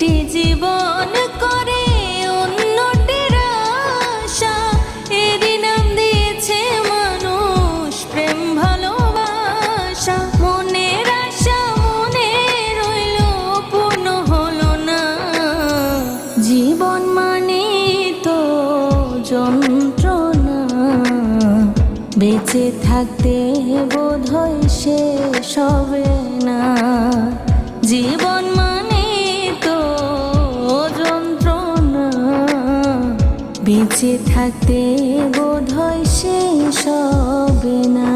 একটি জীবন করে অন্যটির আশা, এরই নাম দিয়েছে মানুষ প্রেম ভালোবাসা। মনের আশা মনে রইল পূর্ণ হলো না, জীবন মানে তো যন্ত্রণা, বেঁচে থাকতে বোধহয় শেষ হবে না। জীবন মানে তো যন্ত্রণা, বেঁচে থাকতে বোধহয় শেষ হবে না।